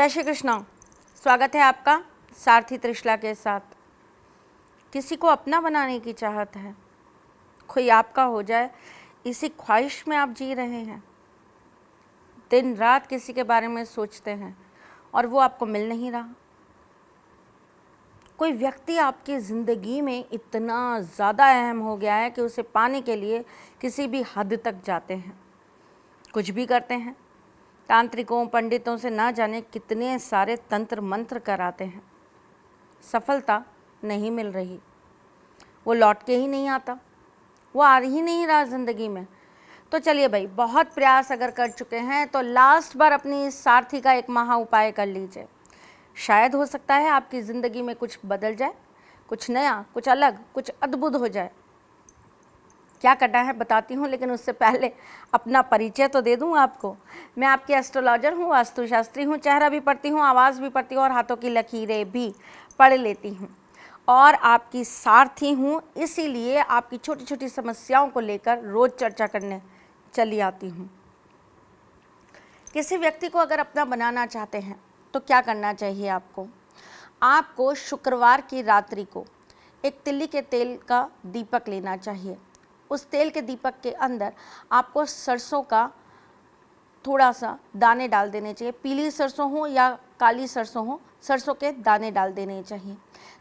जय श्री कृष्ण। स्वागत है आपका सारथी त्रिशला के साथ। किसी को अपना बनाने की चाहत है, कोई आपका हो जाए, इसी ख्वाहिश में आप जी रहे हैं। दिन रात किसी के बारे में सोचते हैं और वो आपको मिल नहीं रहा। कोई व्यक्ति आपकी ज़िंदगी में इतना ज़्यादा अहम हो गया है कि उसे पाने के लिए किसी भी हद तक जाते हैं, कुछ भी करते हैं। तांत्रिकों पंडितों से ना जाने कितने सारे तंत्र मंत्र कराते हैं, सफलता नहीं मिल रही। वो लौट के ही नहीं आता, वो आ ही नहीं रहा ज़िंदगी में। तो चलिए भाई, बहुत प्रयास अगर कर चुके हैं तो लास्ट बार अपनी इस सारथी का एक महा उपाय कर लीजिए। शायद हो सकता है आपकी ज़िंदगी में कुछ बदल जाए, कुछ नया, कुछ अलग, कुछ अद्भुत हो जाए। क्या करना है बताती हूँ, लेकिन उससे पहले अपना परिचय तो दे दूँ आपको। मैं आपकी एस्ट्रोलॉजर हूँ, वास्तुशास्त्री हूँ, चेहरा भी पढ़ती हूँ, आवाज़ भी पढ़ती हूँ और हाथों की लकीरें भी पढ़ लेती हूँ और आपकी सारथी हूँ। इसीलिए आपकी छोटी छोटी समस्याओं को लेकर रोज़ चर्चा करने चली आती हूँ। किसी व्यक्ति को अगर अपना बनाना चाहते हैं तो क्या करना चाहिए आपको? आपको शुक्रवार की रात्रि को एक तिल्ली के तेल का दीपक लेना चाहिए। उस तेल के दीपक के अंदर आपको सरसों का थोड़ा सा दाने डाल देने चाहिए। पीली सरसों हो या काली सरसों हो, सरसों के दाने डाल देने चाहिए।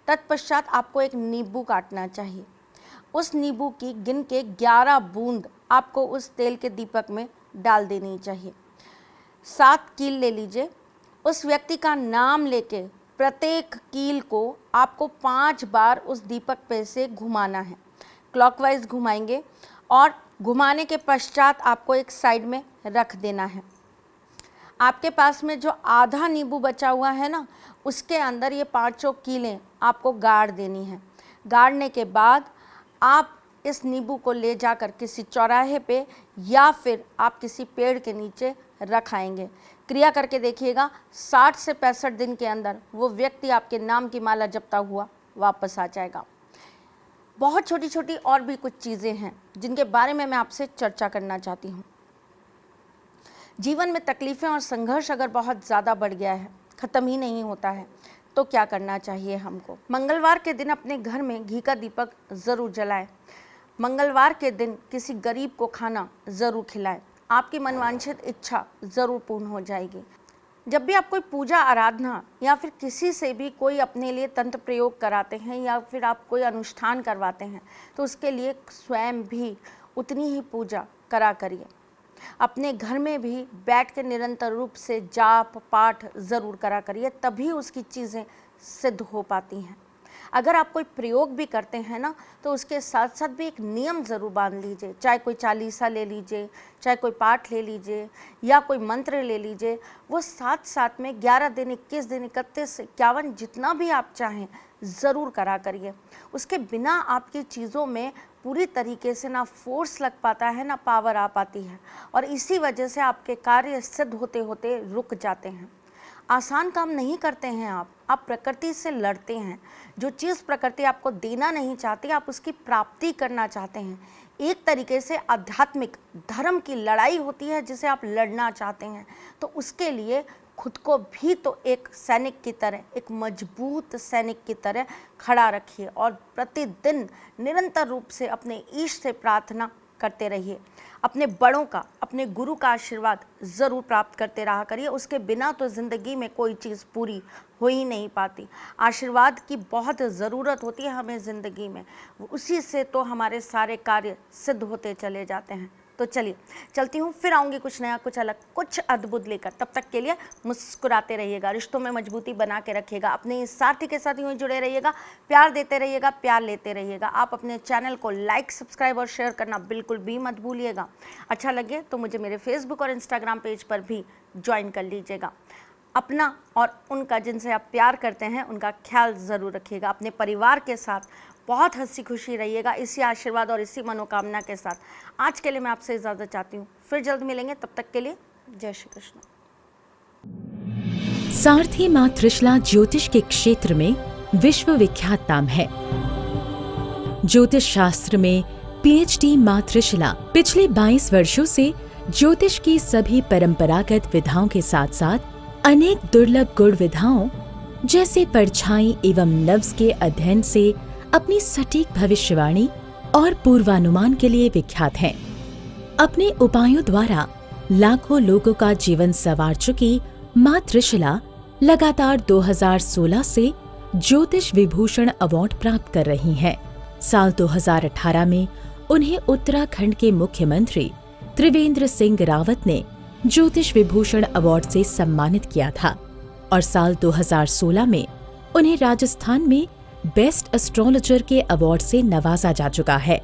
तत्पश्चात आपको एक नींबू काटना चाहिए। उस नींबू की गिन के 11 बूंद आपको उस तेल के दीपक में डाल देनी चाहिए। 7 कील ले लीजिए। उस व्यक्ति का नाम लेके प्रत्येक कील को आपको 5 बार उस दीपक पे से घुमाना है। क्लॉकवाइज घुमाएंगे और घुमाने के पश्चात आपको एक साइड में रख देना है। आपके पास में जो आधा नींबू बचा हुआ है ना, उसके अंदर ये 5 कीलें आपको गाड़ देनी है। गाड़ने के बाद आप इस नींबू को ले जाकर किसी चौराहे पे या फिर आप किसी पेड़ के नीचे रखाएंगे। क्रिया करके देखिएगा, 60 से 65 दिन के अंदर वो व्यक्ति आपके नाम की माला जपता हुआ वापस आ जाएगा। बहुत छोटी छोटी और भी कुछ चीज़ें हैं जिनके बारे में मैं आपसे चर्चा करना चाहती हूँ। जीवन में तकलीफ़ें और संघर्ष अगर बहुत ज़्यादा बढ़ गया है, ख़त्म ही नहीं होता है, तो क्या करना चाहिए हमको? मंगलवार के दिन अपने घर में घी का दीपक ज़रूर जलाएं। मंगलवार के दिन किसी गरीब को खाना ज़रूर खिलाएं। आपकी मनवांछित इच्छा ज़रूर पूर्ण हो जाएगी। जब भी आप कोई पूजा आराधना या फिर किसी से भी कोई अपने लिए तंत्र प्रयोग कराते हैं या फिर आप कोई अनुष्ठान करवाते हैं, तो उसके लिए स्वयं भी उतनी ही पूजा करा करिए। अपने घर में भी बैठ के निरंतर रूप से जाप पाठ ज़रूर करा करिए, तभी उसकी चीज़ें सिद्ध हो पाती हैं। अगर आप कोई प्रयोग भी करते हैं ना, तो उसके साथ साथ भी एक नियम ज़रूर बांध लीजिए। चाहे कोई चालीसा ले लीजिए, चाहे कोई पाठ ले लीजिए या कोई मंत्र ले लीजिए, वो साथ साथ में 11 दिन, 21 दिन, 31, 51 जितना भी आप चाहें ज़रूर करा करिए। उसके बिना आपकी चीज़ों में पूरी तरीके से ना फोर्स लग पाता है, ना पावर आ पाती है और इसी वजह से आपके कार्य सिद्ध होते होते रुक जाते हैं। आसान काम नहीं करते हैं आप प्रकृति से लड़ते हैं। जो चीज़ प्रकृति आपको देना नहीं चाहती, आप उसकी प्राप्ति करना चाहते हैं। एक तरीके से आध्यात्मिक धर्म की लड़ाई होती है जिसे आप लड़ना चाहते हैं। तो उसके लिए खुद को भी तो एक सैनिक की तरह, एक मजबूत सैनिक की तरह खड़ा रखिए और प्रतिदिन निरंतर रूप से अपने ईश से प्रार्थना करते रहिए। अपने बड़ों का, अपने गुरु का आशीर्वाद ज़रूर प्राप्त करते रहा करिए। उसके बिना तो ज़िंदगी में कोई चीज़ पूरी हो ही नहीं पाती। आशीर्वाद की बहुत ज़रूरत होती है हमें ज़िंदगी में, उसी से तो हमारे सारे कार्य सिद्ध होते चले जाते हैं। तो चलिए चलती हूँ, फिर आऊँगी कुछ नया, कुछ अलग, कुछ अद्भुत लेकर। तब तक के लिए मुस्कुराते रहिएगा, रिश्तों में मजबूती बना के रखिएगा, अपने इस साथी के साथ यूँ ही जुड़े रहिएगा, प्यार देते रहिएगा, प्यार लेते रहिएगा। आप अपने चैनल को लाइक, सब्सक्राइब और शेयर करना बिल्कुल भी मत भूलिएगा। अच्छा लगे तो मुझे मेरे फेसबुक और इंस्टाग्राम पेज पर भी ज्वाइन कर लीजिएगा। अपना और उनका जिनसे आप प्यार करते हैं उनका ख्याल ज़रूर रखिएगा। अपने परिवार के साथ बहुत हंसी खुशी रहिएगा। इसी आशीर्वाद और इसी मनोकामना के साथ आज के लिए मैं आपसे इजाज़त चाहती हूँ। फिर जल्द मिलेंगे, तब तक के लिए जय श्री कृष्ण। सारथी मां त्रिशला ज्योतिष के क्षेत्र में विश्व विख्यात नाम है। ज्योतिष शास्त्र में पीएचडी मां त्रिशला पिछले 22 वर्षों से ज्योतिष की सभी परंपरागत विधाओं के साथ साथ अनेक दुर्लभ गुण विधाओं जैसे परछाई एवं नव्स के अध्ययन से अपनी सटीक भविष्यवाणी और पूर्वानुमान के लिए विख्यात हैं। अपने उपायों द्वारा लाखों लोगों का जीवन संवार चुकी मां त्रिशला लगातार 2016 से ज्योतिष विभूषण अवार्ड प्राप्त कर रही हैं। साल 2018 में उन्हें उत्तराखंड के मुख्यमंत्री त्रिवेंद्र सिंह रावत ने ज्योतिष विभूषण अवार्ड से सम्मानित किया था और साल 2016 में उन्हें राजस्थान में बेस्ट एस्ट्रोलॉजर के अवार्ड से नवाजा जा चुका है।